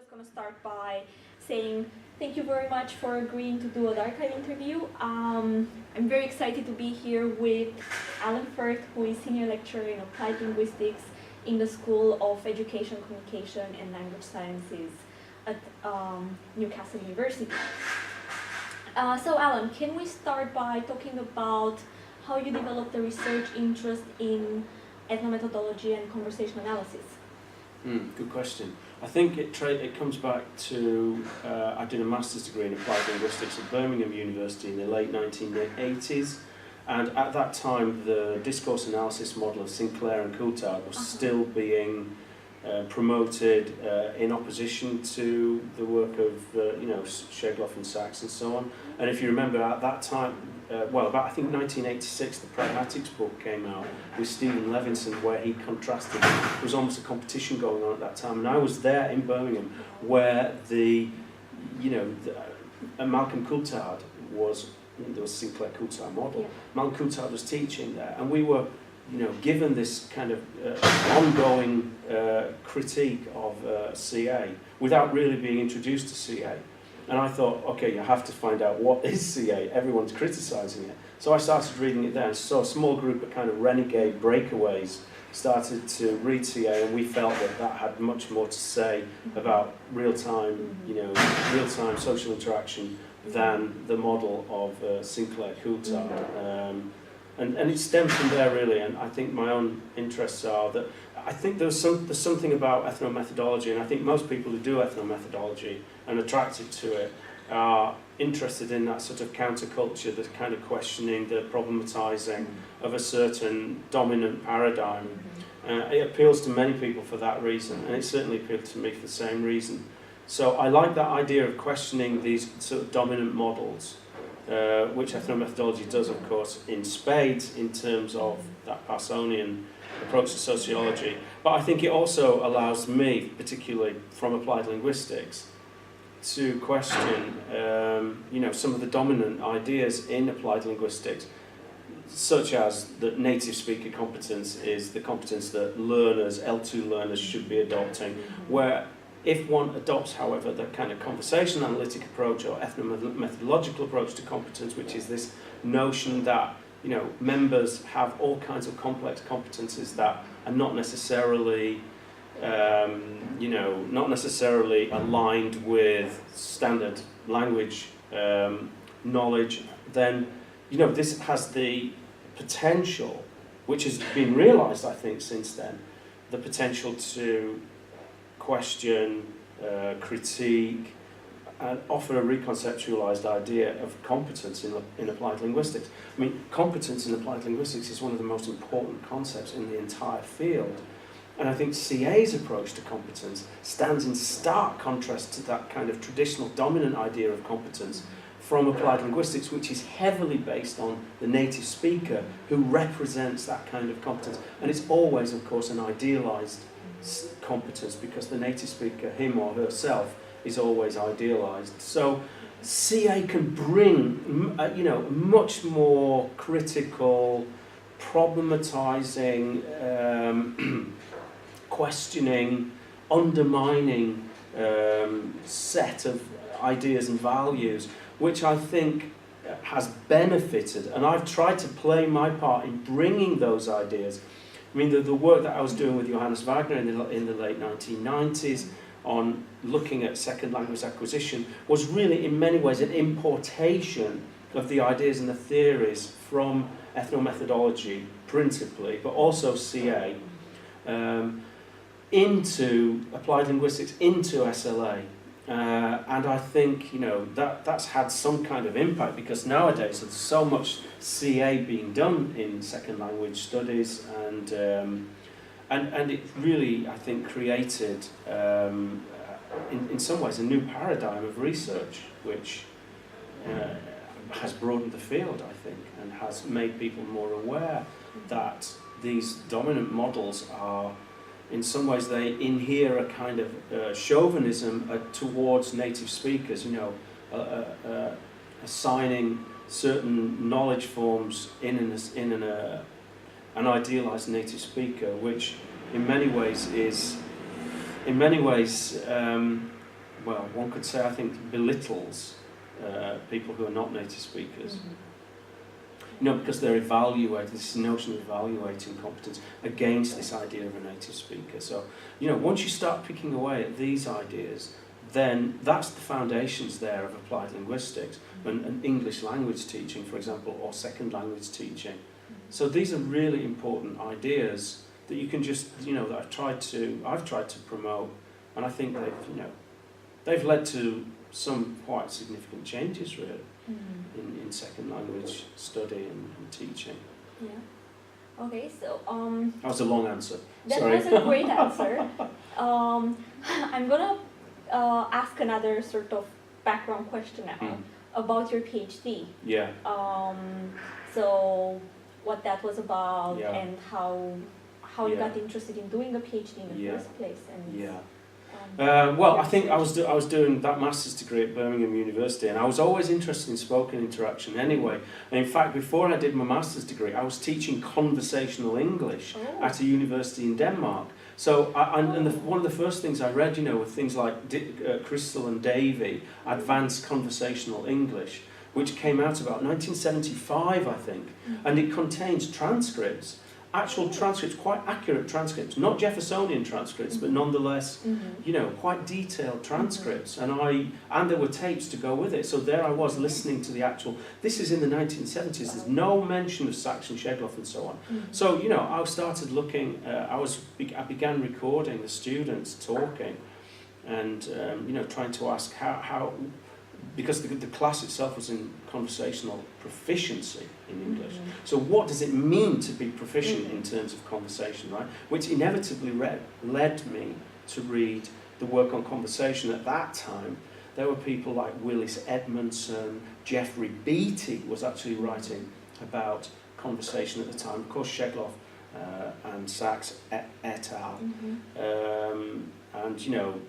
going to start by saying thank you very much for agreeing to do a DARGchive interview. I'm very excited to be here with Alan Firth, who is Senior Lecturer in Applied Linguistics in the School of Education, Communication and Language Sciences at Newcastle University. So Alan, can we start by talking about how you developed a research interest in ethnomethodology and conversational analysis? Good question. I think it comes back to, I did a master's degree in Applied Linguistics at Birmingham University in the late 1980s, and at that time the discourse analysis model of Sinclair and Coulthard was still being promoted in opposition to the work of Shegloff and Sachs and so on. And if you remember at that time, about I think 1986, the Pragmatics book came out with Stephen Levinson, where he contrasted. There was almost a competition going on at that time, and I was there in Birmingham, where Malcolm Coulthard was. There was Sinclair Coulthard model. Yeah. Malcolm Coulthard was teaching there, and we were, given this kind of ongoing critique of CA without really being introduced to CA. And I thought, okay, you have to find out what is CA. Everyone's criticising it. So I started reading it there, and so a small group of kind of renegade breakaways started to read CA, and we felt that had much more to say about real-time, real-time social interaction than the model of Sinclair Coulthard. And it stems from there really, and I think my own interests are that I think there's something about ethnomethodology, and I think most people who do ethnomethodology and attracted to it are interested in that sort of counterculture, the kind of questioning, the problematizing of a certain dominant paradigm. It appeals to many people for that reason, and it certainly appealed to me for the same reason. So I like that idea of questioning these sort of dominant models, which ethnomethodology does, of course, in spades in terms of that Parsonian approach to sociology. But I think it also allows me, particularly from Applied Linguistics, to question, some of the dominant ideas in Applied Linguistics, such as that native speaker competence is the competence that learners, L2 learners, should be adopting, where if one adopts, however, the kind of conversation analytic approach or ethnomethodological approach to competence, which is this notion that members have all kinds of complex competences that are not necessarily, not necessarily aligned with standard language knowledge, then this has the potential, which has been realised, I think, since then, the potential to question, critique, and offer a reconceptualized idea of competence in applied linguistics. I mean, competence in applied linguistics is one of the most important concepts in the entire field. And I think CA's approach to competence stands in stark contrast to that kind of traditional dominant idea of competence from applied linguistics, which is heavily based on the native speaker who represents that kind of competence. And it's always, of course, an idealized competence because the native speaker, him or herself, is always idealized. So CA can bring, much more critical, problematizing, questioning, undermining set of ideas and values, which I think has benefited. And I've tried to play my part in bringing those ideas. I mean, the work that I was doing with Johannes Wagner in the late 1990s on looking at second language acquisition was really, in many ways, an importation of the ideas and the theories from ethnomethodology, principally, but also CA, into applied linguistics, into SLA. And I think that's had some kind of impact because nowadays there's so much CA being done in second language studies, and it really, I think, created in some ways a new paradigm of research, which has broadened the field, I think, and has made people more aware that these dominant models are, in some ways, they inhere a kind of chauvinism towards native speakers, assigning certain knowledge forms in an idealized native speaker, which in many ways well, one could say, I think, belittles people who are not native speakers. You know, because they're evaluating, this notion of evaluating competence against this idea of a native speaker. So, you know, once you start picking away at these ideas, then that's the foundations there of applied linguistics and English language teaching, for example, or second language teaching. So these are really important ideas that you can just, you know, that I've tried to promote, and I think they've, you know, they've led to some quite significant changes, really, in second language study and teaching. Yeah. Okay, so that was a long answer. That Sorry. was a great answer. I'm gonna ask another sort of background question now about your PhD. Yeah. So what that was about, Yeah. and how you got interested in doing a PhD in the first place. And well, I think I was doing that master's degree at Birmingham University, and I was always interested in spoken interaction anyway. And in fact, before I did my master's degree, I was teaching conversational English at a university in Denmark. So, one of the first things I read, you know, were things like Crystal and Davy, Advanced Conversational English, which came out about 1975, I think, and it contains transcripts. Actual transcripts, quite accurate transcripts, not Jeffersonian transcripts, but nonetheless, you know, quite detailed transcripts. And there were tapes to go with it. So there I was listening to the actual. This is in the 1970s. There's no mention of Saxon Shegloff and so on. So you know, I started looking. I began recording the students talking, and you know, trying to ask how because the class itself was in conversational proficiency in English. So what does it mean to be proficient in terms of conversation, right? Which inevitably led me to read the work on conversation. At that time, there were people like Willis Edmondson, Geoffrey Beattie was actually writing about conversation at the time. Of course, Shegloff and Sachs et al. And you know,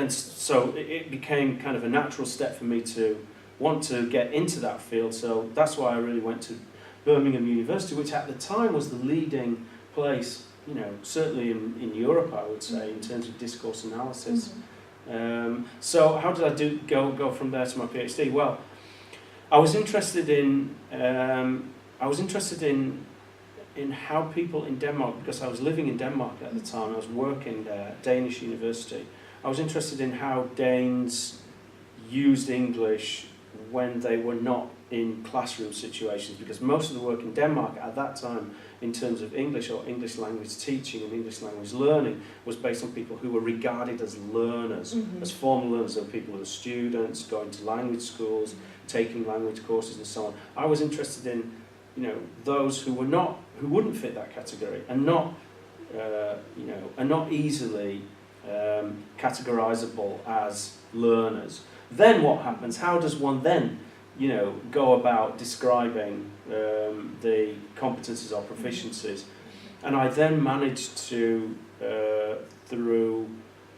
so it became kind of a natural step for me to want to get into that field. So that's why I really went to Birmingham University, which at the time was the leading place, you know, certainly in Europe, I would say, in terms of discourse analysis. So how did I go from there to my PhD? Well, I was interested in how people in Denmark, because I was living in Denmark at the time, I was working there, Danish University. I was interested in how Danes used English when they were not in classroom situations, because most of the work in Denmark at that time in terms of English or English language teaching and English language learning was based on people who were regarded as learners, as formal learners. So people who were students, going to language schools, taking language courses and so on. I was interested in, you know, those who wouldn't fit that category and not easily categorizable as learners. Then what happens? How does one then, you know, go about describing the competences or proficiencies? And I then managed to, through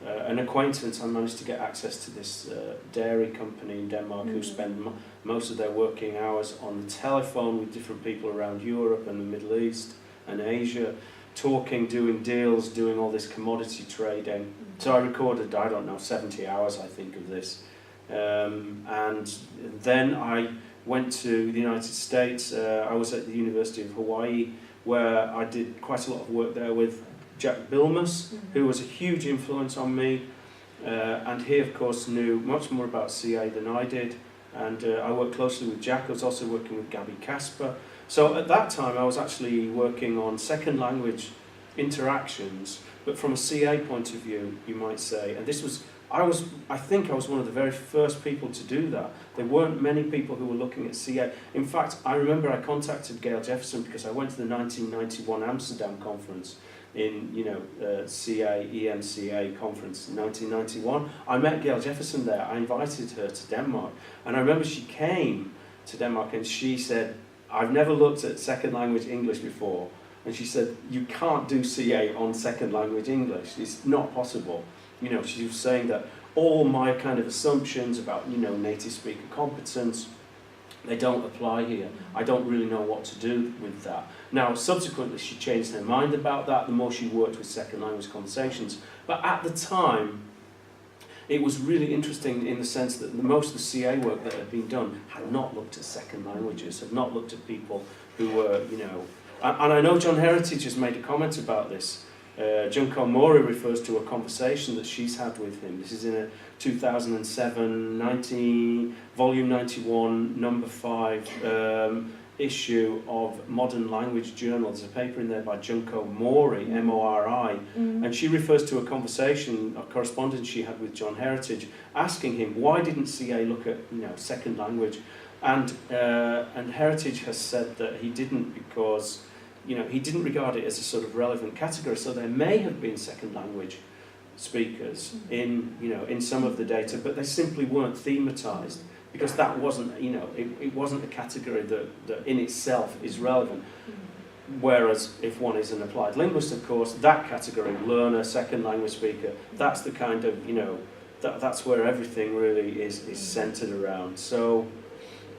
an acquaintance, I managed to get access to this dairy company in Denmark who spend most of their working hours on the telephone with different people around Europe and the Middle East and Asia, talking, doing deals, doing all this commodity trading. So I recorded, 70 hours, I think, of this. And then I went to the United States. I was at the University of Hawaii, where I did quite a lot of work there with Jack Bilmus, who was a huge influence on me. And he, of course, knew much more about CA than I did. And I worked closely with Jack. I was also working with Gabby Casper. So at that time, I was actually working on second language interactions, but from a CA point of view, you might say. And I think I was one of the very first people to do that. There weren't many people who were looking at CA. In fact, I remember I contacted Gail Jefferson because I went to the 1991 Amsterdam conference in, CA, EMCA conference in 1991. I met Gail Jefferson there. I invited her to Denmark. And I remember she came to Denmark and she said, I've never looked at second language English before. And she said, you can't do CA on second language English. It's not possible. You know, she was saying that all my kind of assumptions about, native speaker competence, they don't apply here. I don't really know what to do with that. Now, subsequently, she changed her mind about that the more she worked with second language conversations. But at the time, it was really interesting in the sense that most of the CA work that had been done had not looked at second languages, had not looked at people who were, you know, and I know John Heritage has made a comment about this. Junko Mori refers to a conversation that she's had with him. This is in a 2007, volume 91, number 5 issue of Modern Language Journal. There's a paper in there by Junko Mori, M-O-R-I, and she refers to a conversation, a correspondence she had with John Heritage, asking him why didn't CA look at, you know, second language, and Heritage has said that he didn't because, you know, he didn't regard it as a sort of relevant category. So there may have been second language speakers in, you know, in some of the data, but they simply weren't thematized because that wasn't, you know, it wasn't a category that in itself is relevant. Whereas if one is an applied linguist, of course, that category, learner, second language speaker, that's the kind of, you know, that's where everything really is centered around. So,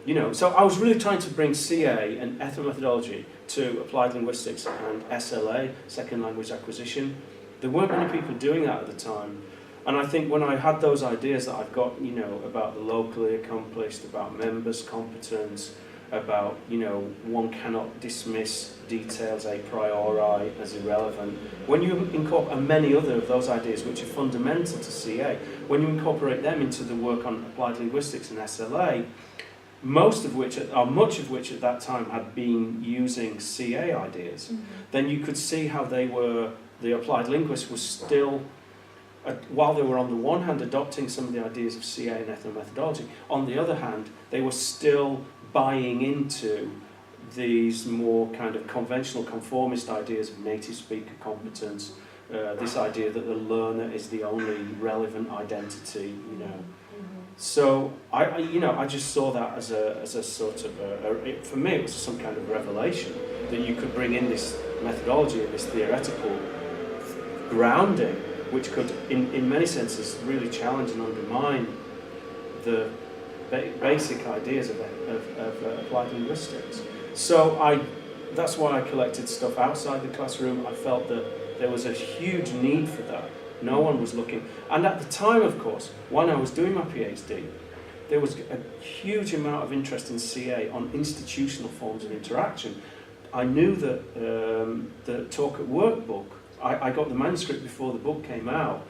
you know, so I was really trying to bring CA and ethnomethodology to applied linguistics and SLA, second language acquisition. There weren't many people doing that at the time. And I think when I had those ideas that I've got, you know, about the locally accomplished, about members' competence, about, you know, one cannot dismiss details a priori as irrelevant. When you incorporate, and many other of those ideas which are fundamental to CA, when you incorporate them into the work on applied linguistics and SLA, much of which at that time had been using CA ideas, then you could see how they were, the applied linguists were still, while they were on the one hand adopting some of the ideas of CA and ethnomethodology, on the other hand, they were still buying into these more kind of conventional conformist ideas of native speaker competence, this idea that the learner is the only relevant identity, you know. So I just saw that as a sort of for me it was some kind of revelation that you could bring in this methodology and this theoretical grounding, which could, in many senses, really challenge and undermine the basic ideas of applied linguistics. So that's why I collected stuff outside the classroom. I felt that there was a huge need for that. No one was looking. And at the time, of course, when I was doing my PhD, there was a huge amount of interest in CA on institutional forms of interaction. I knew that the Talk at Work book, I got the manuscript before the book came out.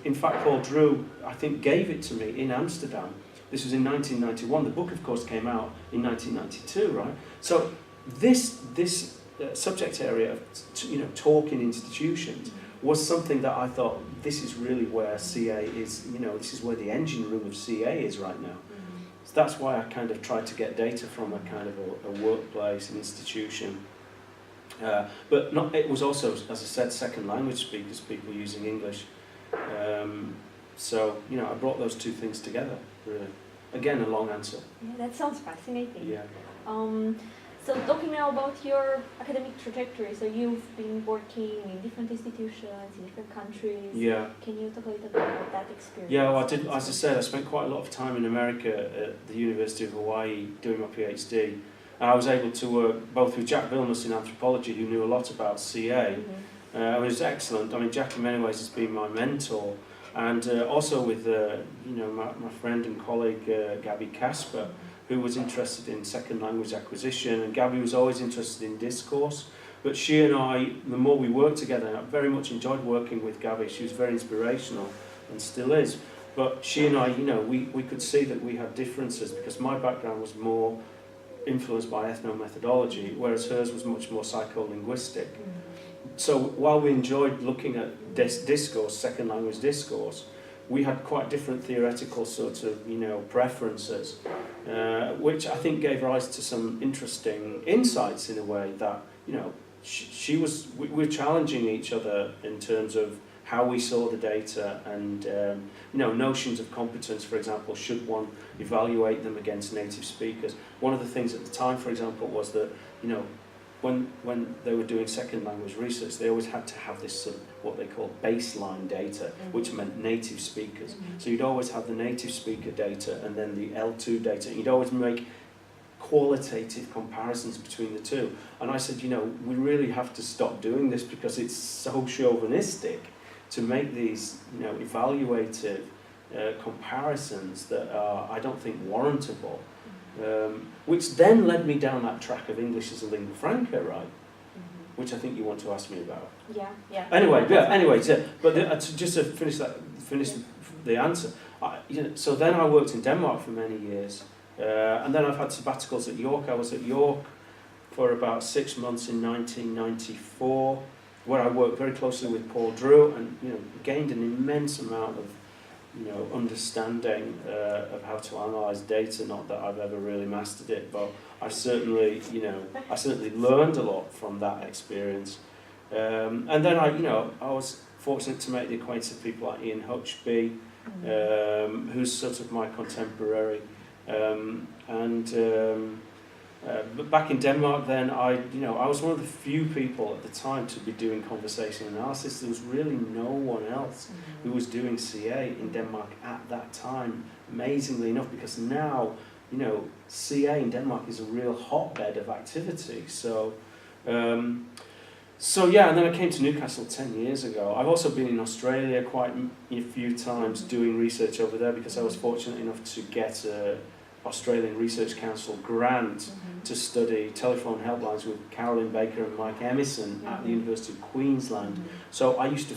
In fact, Paul Drew, I think, gave it to me in Amsterdam. This was in 1991. The book, of course, came out in 1992, right? So this subject area of, you know, talk in institutions was something that I thought, this is really where CA is, you know, this is where the engine room of CA is right now. So that's why I kind of tried to get data from a kind of a workplace, an institution. But it was also, as I said, second language speakers, people using English. So, you know, I brought those two things together, really. Again, a long answer. Yeah, that sounds fascinating. Yeah. So talking now about your academic trajectory, so you've been working in different institutions, in different countries. Yeah. Can you talk a little bit about that experience? Yeah, well, I did, as I said, I spent quite a lot of time in America at the University of Hawaii doing my PhD. And I was able to work both with Jack Vilnius in anthropology, who knew a lot about CA. It was excellent. I mean, Jack in many ways has been my mentor. And also with, you know, my friend and colleague, Gabby Casper, who was interested in second language acquisition, and Gabby was always interested in discourse. But she and I, the more we worked together, I very much enjoyed working with Gabby. She was very inspirational and still is. But she and I, you know, we could see that we had differences because my background was more influenced by ethnomethodology, whereas hers was much more psycholinguistic. So while we enjoyed looking at discourse, second language discourse, we had quite different theoretical sort of, you know, preferences, which I think gave rise to some interesting insights in a way that, you know, we were challenging each other in terms of how we saw the data and, you know, notions of competence, for example, should one evaluate them against native speakers? One of the things at the time, for example, was that, you know, when they were doing second language research, they always had to have this sort of what they call baseline data, which meant native speakers. So you'd always have the native speaker data and then the L2 data. You'd always make qualitative comparisons between the two. And I said, you know, we really have to stop doing this because it's so chauvinistic to make these, you know, evaluative comparisons that are, I don't think, warrantable, which then led me down that track of English as a lingua franca, right? Which I think you want to ask me about. Yeah. Anyway, just to finish the answer. So then I worked in Denmark for many years, and then I've had sabbaticals at York. I was at York for about 6 months in 1994, where I worked very closely with Paul Drew, and gained an immense amount of understanding of how to analyse data. Not that I've ever really mastered it, but I certainly learned a lot from that experience. And then I was fortunate to make the acquaintance of people like Ian Huxby, who's sort of my contemporary. But back in Denmark then, I was one of the few people at the time to be doing conversation analysis. There was really no one else who was doing CA in Denmark at that time, amazingly enough, because now, CA in Denmark is a real hotbed of activity. So yeah, and then I came to Newcastle 10 years ago. I've also been in Australia quite a few times doing research over there, because I was fortunate enough to get a Australian Research Council grant to study telephone helplines with Carolyn Baker and Mike Emerson at the University of Queensland. So I used to,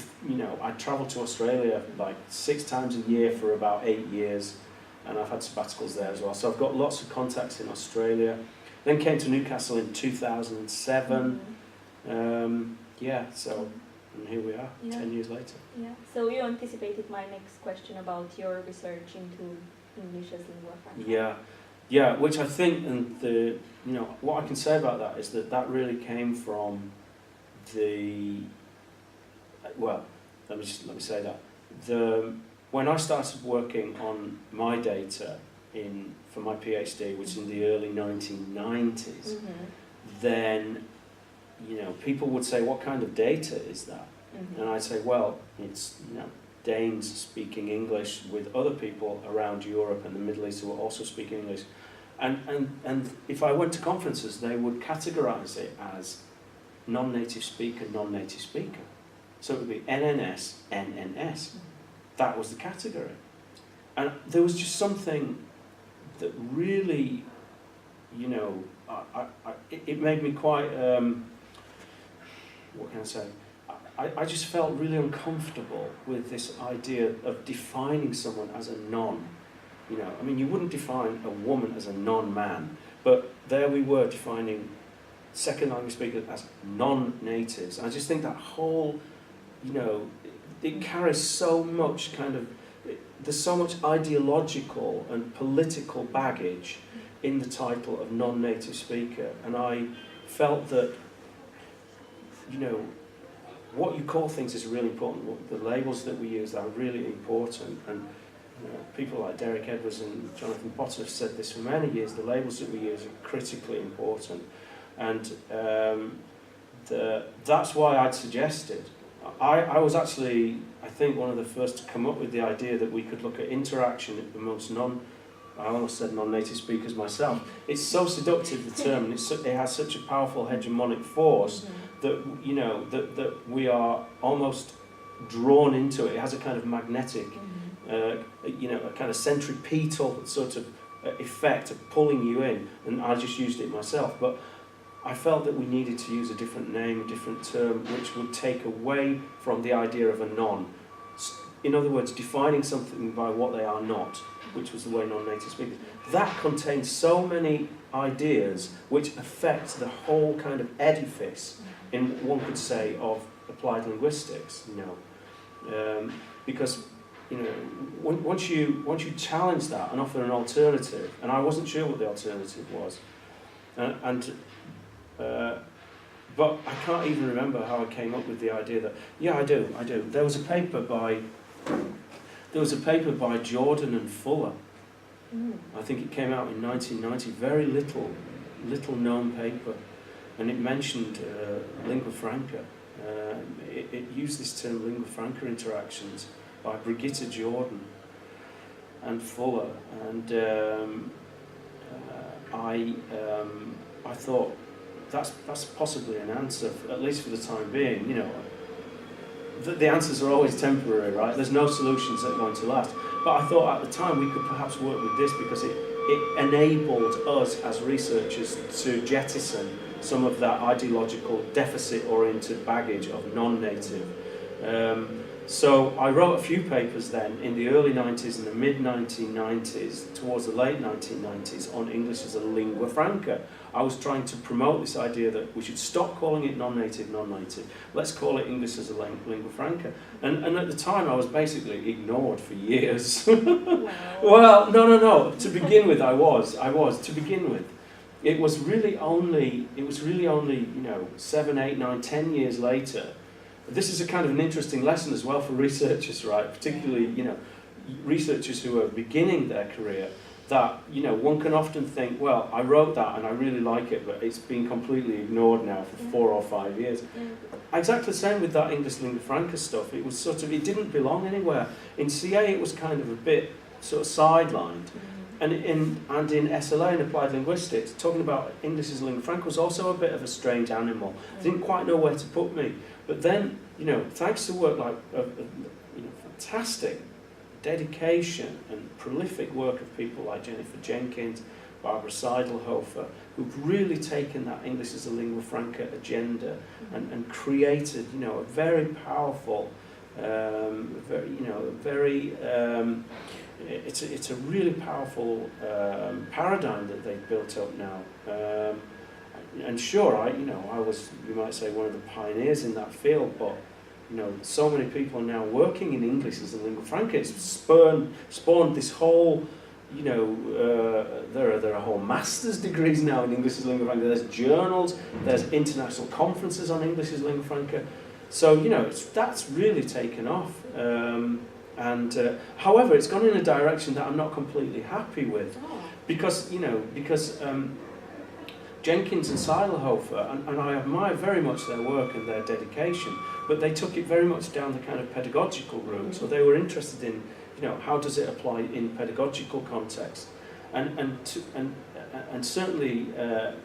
I'd travel to Australia like 6 times a year for about 8 years, and I've had sabbaticals there as well. So I've got lots of contacts in Australia. Then came to Newcastle in 2007. And here we are, 10 years later. Yeah. So you anticipated my next question about your research into English as lingua franca. Yeah, which I think, and what I can say about that is that really came from let me say that when I started working on my data for my PhD, which is in the early 1990s, then people would say, what kind of data is that? And I'd say, well, it's Danes speaking English with other people around Europe and the Middle East who are also speaking English. And if I went to conferences, they would categorize it as non-native speaker, non-native speaker. So it would be NNS, NNS. That was the category. And there was just something that really, it made me quite, what can I say? I just felt really uncomfortable with this idea of defining someone as a non. You wouldn't define a woman as a non-man, but there we were defining second language speakers as non-natives. I just think that whole, it carries so much there's so much ideological and political baggage in the title of non-native speaker, and I felt that, what you call things is really important. The labels that we use are really important, and people like Derek Edwards and Jonathan Potter have said this for many years. The labels that we use are critically important, and that's why I'd suggested. I was actually, I think, one of the first to come up with the idea that we could look at interaction amongst I almost said non-native speakers myself. It's so seductive, the term, and it has such a powerful hegemonic force that that we are almost drawn into it. It has a kind of magnetic, a kind of centripetal sort of effect of pulling you in, and I just used it myself. But I felt that we needed to use a different name, a different term, which would take away from the idea of a non. In other words, defining something by what they are not, which was the way non-native speakers. That contains so many ideas which affect the whole kind of edifice, one could say, of applied linguistics. Because once you challenge that and offer an alternative, and I wasn't sure what the alternative was, but I can't even remember how I came up with the idea that, I do. There was a paper by Jordan and Fuller. I think it came out in 1990, very little known paper, and it mentioned lingua franca. It used this term lingua franca interactions by Brigitte Jordan and Fuller, and I thought that's possibly an answer, at least for the time being. the answers are always temporary, right? There's no solutions that are going to last. But I thought at the time we could perhaps work with this because it enabled us as researchers to jettison some of that ideological deficit-oriented baggage of non-native. So I wrote a few papers then in the early 90s and the mid-1990s, towards the late 1990s, on English as a lingua franca. I was trying to promote this idea that we should stop calling it non-native, non-native. Let's call it English as a lingua franca. And at the time I was basically ignored for years. Wow. Well, no. To begin with, I was. To begin with. It was really only, you know, 7, 8, 9, 10 years later. This is a kind of an interesting lesson as well for researchers, right? Particularly, you know, researchers who are beginning their career, that, you know, one can often think, well, I wrote that and I really like it, but it's been completely ignored now for 4 or 5 years. Exactly the same with that English lingua franca stuff. It was sort of, it didn't belong anywhere. In CA it was kind of a bit sort of sidelined. And in SLA, in Applied Linguistics, talking about English as a lingua franca was also a bit of a strange animal. Didn't quite know where to put me. But then, you know, thanks to work like, you know, fantastic dedication and prolific work of people like Jennifer Jenkins, Barbara Seidelhofer, who've really taken that English as a lingua franca agenda and created, you know, a very powerful, it's a really powerful paradigm that they've built up now. And sure, I was, you might say, one of the pioneers in that field, but you know, so many people are now working in English as a lingua franca. It's spawned this whole, you know, there are whole master's degrees now in English as lingua franca. There's journals, there's international conferences on English as lingua franca. So you know, that's really taken off. However, it's gone in a direction that I'm not completely happy with, because Jenkins and Seidelhofer, and I admire very much their work and their dedication, but they took it very much down the kind of pedagogical route. So they were interested in, you know, how does it apply in pedagogical context, and certainly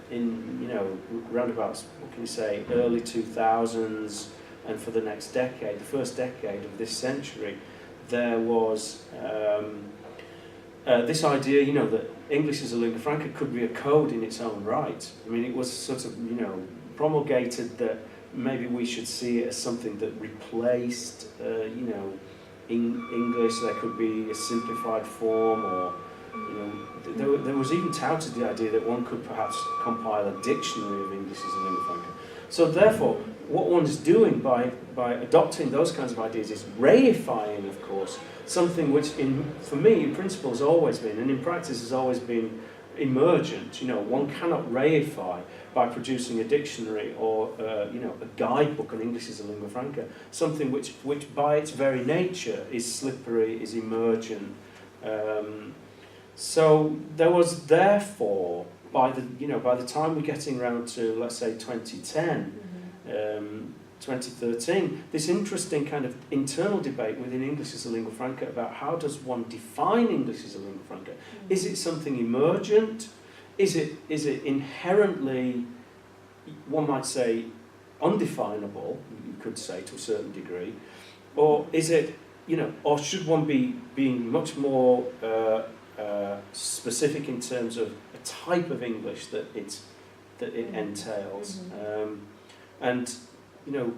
in, you know, roundabouts, what can you say, early 2000s, and for the next decade, the first decade of this century, there was this idea, you know, that English as a lingua franca could be a code in its own right. I mean, it was sort of, you know, promulgated that maybe we should see it as something that replaced, you know, English. There could be a simplified form, or, you know, there was even touted the idea that one could perhaps compile a dictionary of English as a lingua franca. So therefore, what one's doing by adopting those kinds of ideas is reifying, of course, something which, for me, in principle, has always been, and in practice has always been, emergent. You know, one cannot reify by producing a dictionary or, you know, a guidebook on English as a lingua franca, something which by its very nature is slippery, is emergent. So there was therefore, by the time we're getting around to, let's say, 2010, 2013, this interesting kind of internal debate within English as a lingua franca about how does one define English as a lingua franca? Is it something emergent? Is it inherently, one might say, undefinable, you could say to a certain degree, or is it, you know, or should one be being much more specific in terms of a type of English that it entails? And you know,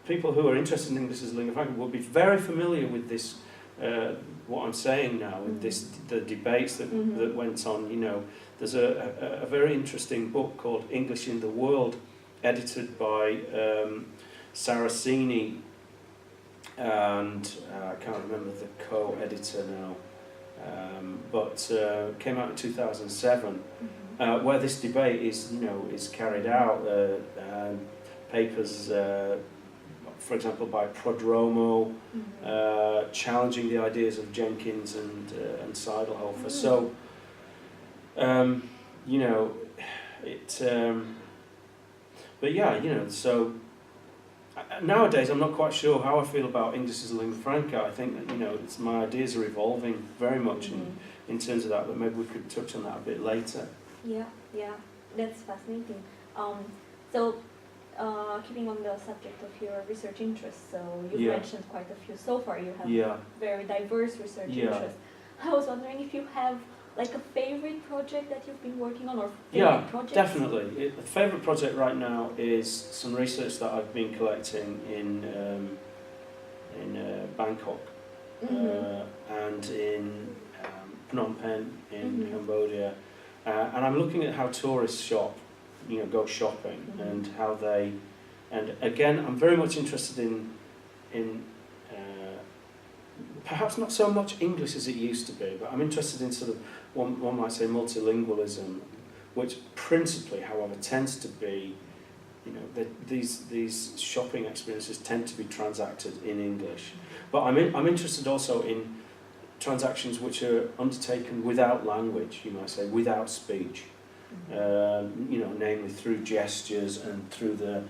people who are interested in English as a lingua franca will be very familiar with this, what I'm saying now, with the debates that went on. You know, there's a very interesting book called English in the World, edited by Saraceni, and I can't remember the co-editor now, but came out in 2007, where this debate is, you know, is carried out. Papers, for example, by Prodromo, challenging the ideas of Jenkins and Seidelhofer. So, you know, but yeah, you know, so nowadays I'm not quite sure how I feel about English as a lingua franca. I think that, you know, my ideas are evolving very much in terms of that, but maybe we could touch on that a bit later. Yeah, that's fascinating. So keeping on the subject of your research interests, so you've Yeah. mentioned quite a few so far. You have Yeah. very diverse research Yeah. interests. I was wondering if you have like a favorite project that you've been working on, or favorite Yeah, projects? definitely. The favourite project right now is some research that I've been collecting in Bangkok and in Phnom Penh in Cambodia, and I'm looking at how tourists shop, go shopping, and how they, and again, I'm very much interested in perhaps not so much English as it used to be, but I'm interested in sort of, one might say, multilingualism, which principally, however, tends to be, these shopping experiences tend to be transacted in English. But I'm interested also in transactions which are undertaken without language, you might say, without speech, namely through gestures and through the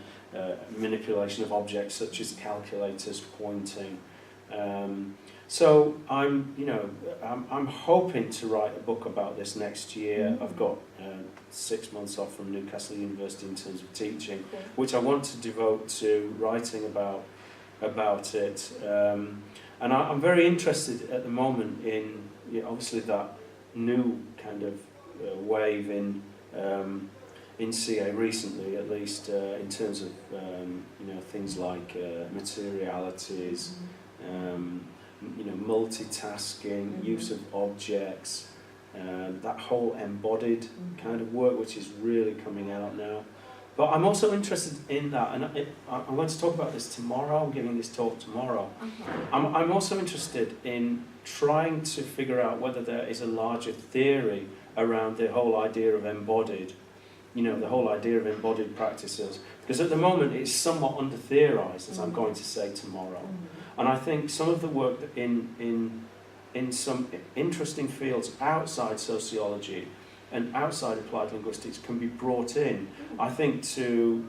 manipulation of objects such as calculators, pointing. So I'm hoping to write a book about this next year. I've got 6 months off from Newcastle University in terms of teaching, which I want to devote to writing about it. And I'm very interested at the moment in obviously that new kind of wave in CA recently, at least in terms of things like materialities. Multitasking, use of objects, that whole embodied kind of work, which is really coming out now. But I'm also interested in that, and I'm going to talk about this tomorrow. I'm giving this talk tomorrow. I'm also interested in trying to figure out whether there is a larger theory around the whole idea of embodied, the whole idea of embodied practices. Because at the moment it's somewhat under-theorized, as I'm going to say tomorrow. And I think some of the work that in some interesting fields outside sociology and outside applied linguistics can be brought in, I think, to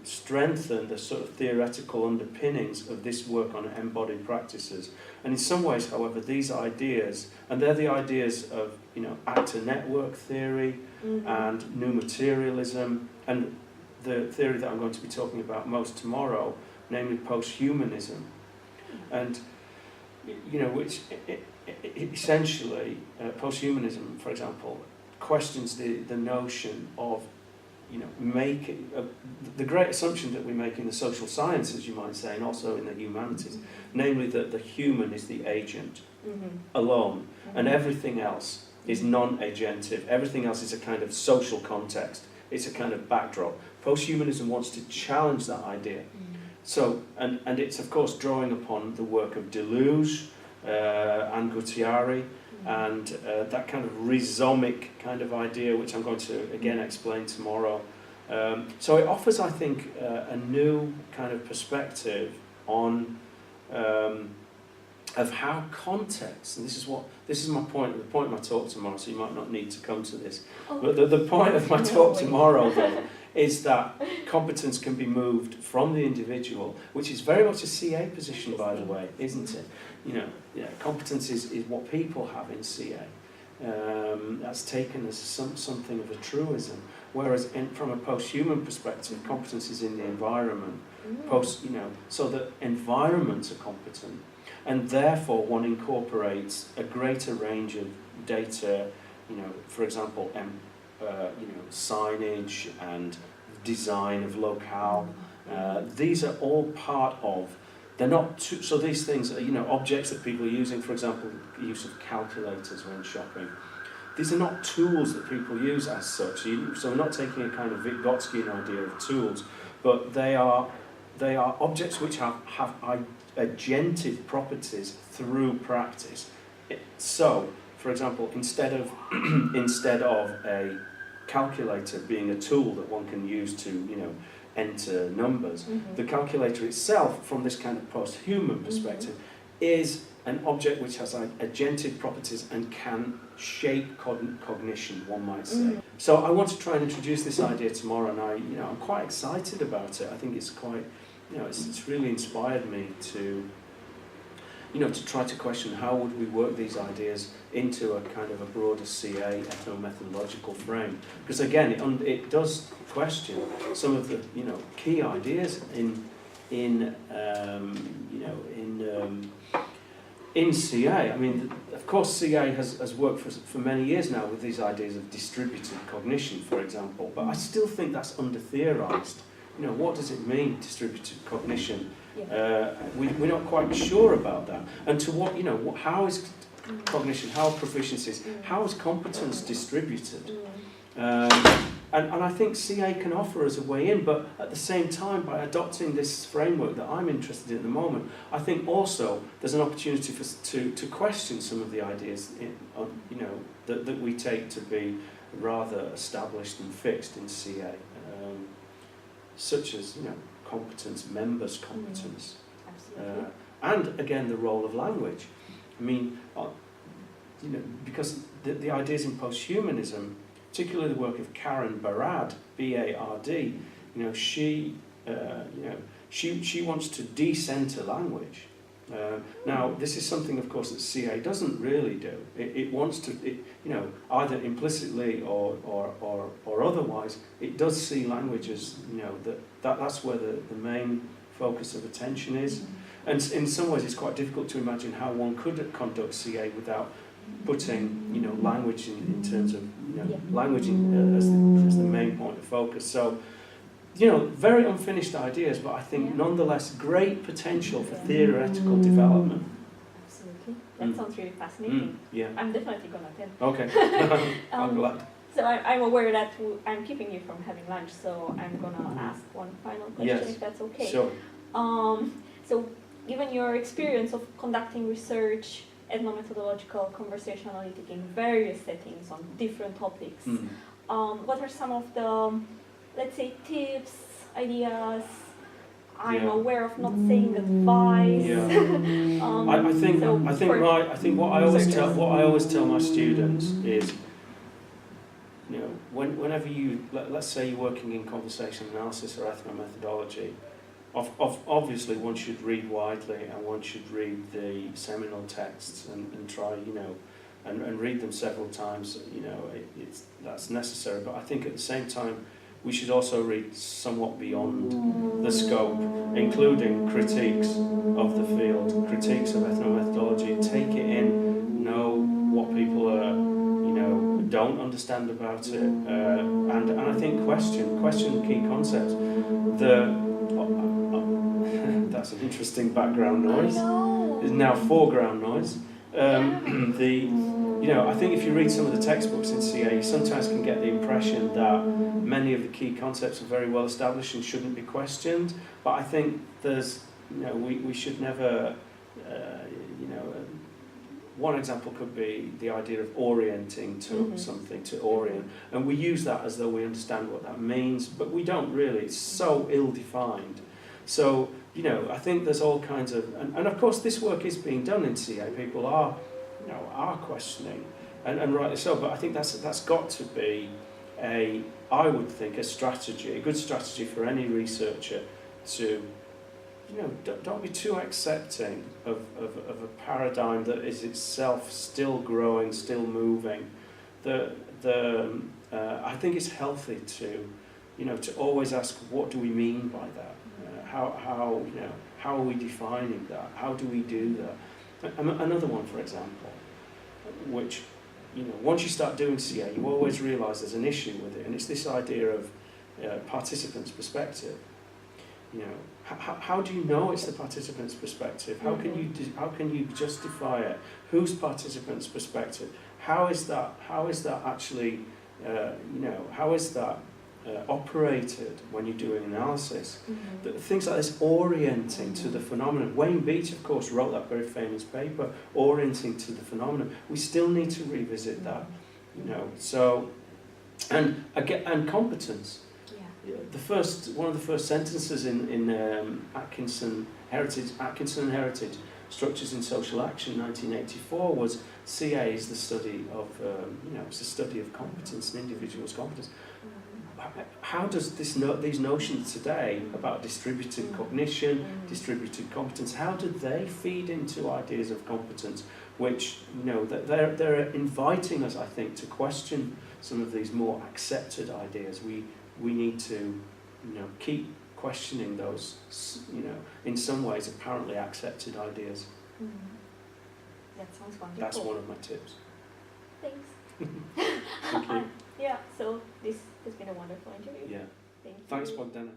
strengthen the sort of theoretical underpinnings of this work on embodied practices. And in some ways, however, these ideas, and they're the ideas of actor network theory and new materialism, and the theory that I'm going to be talking about most tomorrow, namely post-humanism, and which essentially post-humanism, for example, questions the notion of making the great assumption that we make in the social sciences, you might say, and also in the humanities, namely that the human is the agent alone, and everything else is non-agentive. Everything else is a kind of social context. It's a kind of backdrop. Post-humanism wants to challenge that idea. So, and it's of course drawing upon the work of Deleuze, and Guattari, and that kind of rhizomic kind of idea, which I'm going to again explain tomorrow. So it offers, I think, a new kind of perspective on of how context, and this is my point, the point of my talk tomorrow, so you might not need to come to this. But the point of my talk tomorrow, though, is that competence can be moved from the individual, which is very much a CA position, by the way, isn't it? Competence is what people have in CA. That's taken as something of a truism, whereas from a post-human perspective, competence is in the environment. So that environments are competent, and therefore one incorporates a greater range of data. For example, signage and design of locale. These are all part of. They're not so these things are objects that people are using. For example, the use of calculators when shopping. These are not tools that people use as such. So we're not taking a kind of Vygotskian idea of tools, but they are objects which have agentive properties through practice. So, for example, instead of a calculator being a tool that one can use to enter numbers, the calculator itself, from this kind of post-human perspective, is an object which has agentive properties and can shape cognition, one might say. So I want to try and introduce this idea tomorrow, and I'm quite excited about it. I think it's quite, it's really inspired me to to try to question how would we work these ideas into a kind of a broader CA ethnomethodological frame. Because again, it does question some of the key ideas in CA. I mean, of course, CA has worked for many years now with these ideas of distributed cognition, for example, but I still think that's under-theorized. What does it mean, distributed cognition? Yeah. We're not quite sure about that. And to what, how is cognition, how are proficiencies, how is competence distributed? And I think CA can offer us a way in, but at the same time, by adopting this framework that I'm interested in at the moment, I think also there's an opportunity for us to question some of the ideas that we take to be rather established and fixed in CA, such as competence, members' competence, and again the role of language. I mean, because the ideas in posthumanism, particularly the work of Karen Barad, B-A-R-D, she wants to decenter language. Now, this is something, of course, that CA doesn't really do. It wants to, either implicitly or otherwise, it does see language as, that's where the main focus of attention is. And in some ways, it's quite difficult to imagine how one could conduct CA without putting, language in terms of, language as the main point of focus. So, very unfinished ideas, but I think nonetheless great potential for theoretical development. Absolutely. That sounds really fascinating. Yeah. I'm definitely going to attend. Okay. I'm glad. So I'm aware that I'm keeping you from having lunch, so I'm going to ask one final question, if that's okay. Sure. So given your experience of conducting research, ethnomethodological, conversational analytic in various settings on different topics, what are some of the, let's say, tips, ideas? I'm aware of not saying advice. I think what I always tell my students is, whenever let's say you're working in conversation analysis or ethnomethodology, obviously one should read widely and one should read the seminal texts and try, and read them several times. That's necessary. But I think at the same time, we should also read somewhat beyond the scope, including critiques of the field, critiques of ethnomethodology. Take it in, know what people don't understand about it, and I think question the key concepts. That's an interesting background noise. There's now foreground noise. I think if you read some of the textbooks in CA, you sometimes can get the impression that many of the key concepts are very well established and shouldn't be questioned. But I think there's, we should never, one example could be the idea of orienting to something, to orient. And we use that as though we understand what that means, but we don't really. It's so ill-defined. So, I think there's all kinds of, and of course this work is being done in CA. People are questioning, and rightly so. But I think that's got to be I would think, a good strategy for any researcher to, don't be too accepting of a paradigm that is itself still growing, still moving. I think it's healthy to, to always ask, what do we mean by that? How are we defining that? How do we do that? Another one, for example, which, once you start doing CA, you always realise there's an issue with it, and it's this idea of participant's perspective. How do you know it's the participant's perspective? How can you justify it? Whose participant's perspective? How is that actually? How is that operated when you're doing analysis? Things like this, orienting to the phenomenon. Wayne Beach, of course, wrote that very famous paper, Orienting to the Phenomenon. We still need to revisit that, So, and competence. One of the first sentences in Atkinson and Heritage, Structures in Social Action, 1984, was CA is the study of, it's the study of competence, an individual's competence. how does these notions today about distributed cognition, distributed competence, how do they feed into ideas of competence, which, you know, that they're inviting us, I think, to question some of these more accepted ideas. We need to, you know, keep questioning those, you know, in some ways apparently accepted ideas. That sounds wonderful. That's one of my tips. Thanks. Thank you. Yeah, so this has been a wonderful interview. Yeah. Thank you. Thanks, Bogdana.